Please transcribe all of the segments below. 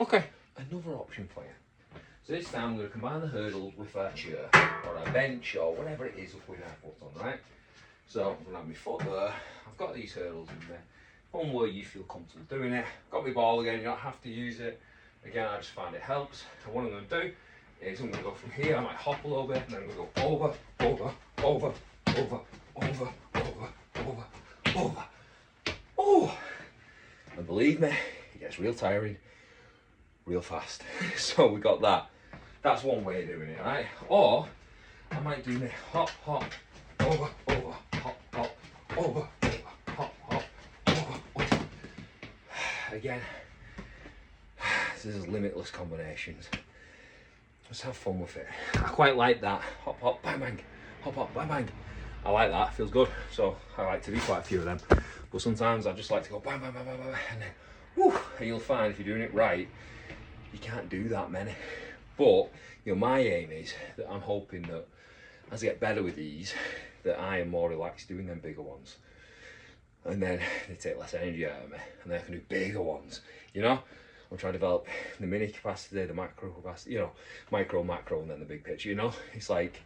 Okay, another option for you. So this time I'm going to combine the hurdles with a chair or a bench or whatever it is we're putting our foot on, right? So I'm going to have my foot there. I've got these hurdles in there. One where you feel comfortable doing it. Got my ball again, you don't have to use it. Again, I just find it helps. And what I'm going to do is I'm going to go from here, I might hop a little bit, and then I'm going to go over, over, over, over, over, over, over, over. Oh! And believe me, it gets real tiring, real fast. So we got that. That's one way of doing it, right? Or I might do the hop, hop, over, over, hop, hop, over, over, hop, hop, over, over. Again, this is limitless combinations. Just have fun with it. I quite like that. Hop, hop, bang, bang, hop, hop, bang, bang. I like that, it feels good. So I like to do quite a few of them. But sometimes I just like to go bang, bang, bang, bang, bang, and then, whoo, and you'll find if you're doing it right, you can't do that many. But, you know, my aim is that I'm hoping that as I get better with these, that I am more relaxed doing them bigger ones. And then they take less energy out of me, and then I can do bigger ones, you know? I'm trying to develop the mini capacity, the macro capacity, you know, micro, macro, and then the big picture, you know? It's like,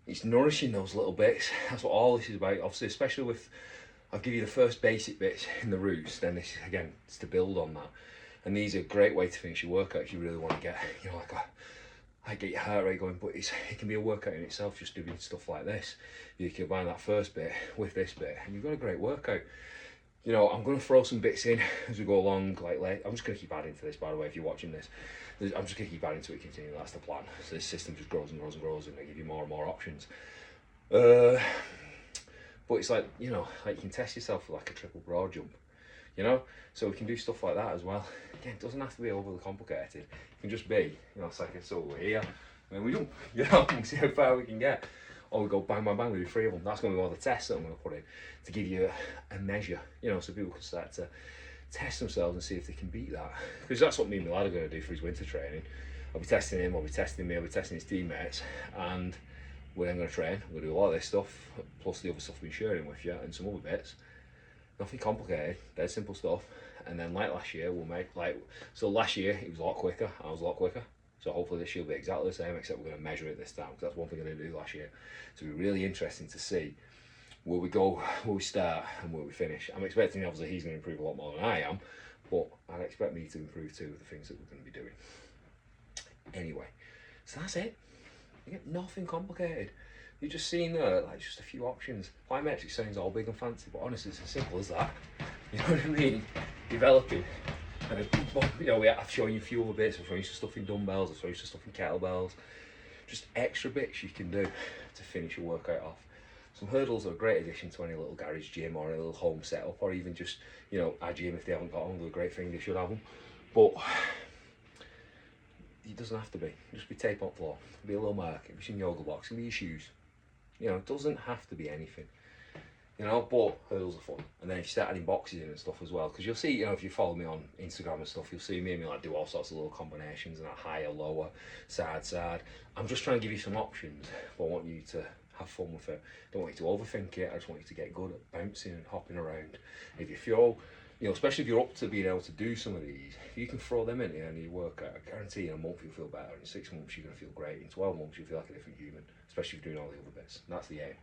it's nourishing those little bits. That's what all this is about, obviously, especially with, I'll give you the first basic bits in the roots, then this, again, it's to build on that. And these are a great way to finish your workout if you really want to get, you know, like get your heart rate going, but it can be a workout in itself just doing stuff like this. You can combine that first bit with this bit, and you've got a great workout. You know, I'm going to throw some bits in as we go along, like I'm just going to keep adding to this, by the way, if you're watching this. I'm just going to keep adding to it, continue, that's the plan. So this system just grows and grows and grows, and they give you more and more options. But it's like, you know, like you can test yourself with like a triple broad jump, you know? So we can do stuff like that as well. Again, it doesn't have to be overly complicated. It can just be, you know, it's like so we're here, and then we jump, you know, and see how far we can get. Or we go bang, bang, bang, we do 3 of them. That's going to be one of the tests that I'm going to put in to give you a measure, you know, so people can start to test themselves and see if they can beat that. Because that's what me and my lad are going to do for his winter training. I'll be testing him, I'll be testing me, I'll be testing his teammates, and we're then going to train. We're going to do a lot of this stuff, plus the other stuff we've been sharing with you, and some other bits. Nothing complicated, dead simple stuff. And then like last year, we'll make so last year it was a lot quicker, I was a lot quicker. So hopefully this year will be exactly the same, except we're going to measure it this time, because that's one thing I didn't do last year. So it'll be really interesting to see where we go, where we start, and where we finish. I'm expecting obviously he's going to improve a lot more than I am, but I'd expect me to improve too with the things that we're going to be doing. Anyway, so that's it. You get nothing complicated. You're just seeing there, like just a few options. Plyometric sounds all big and fancy, but honestly it's as simple as that. You know what I mean? Developing. And you know, I've shown you a few other bits. I've shown you some stuff in dumbbells, I've shown you some stuff in kettlebells. Just extra bits you can do to finish your workout off. Some hurdles are a great addition to any little garage gym or a little home setup, or even just, you know, a gym if they haven't got them. They're a great thing, they should have them. But it doesn't have to be. Just be tape on floor, be a little mark, it be some yoga blocks, it be your shoes. You know, it doesn't have to be anything. You know, but hurdles are fun. And then if you start adding boxes in and stuff as well, because you'll see, you know, if you follow me on Instagram and stuff, you'll see me and me like do all sorts of little combinations and that higher, lower, side. I'm just trying to give you some options, but I want you to have fun with it. I don't want you to overthink it. I just want you to get good at bouncing and hopping around. If you feel, you know, especially if you're up to being able to do some of these, if you can throw them in and you work out, I guarantee in a month you'll feel better. In 6 months you're going to feel great. In 12 months you'll feel like a different human, especially if you're doing all the other bits. And that's the aim.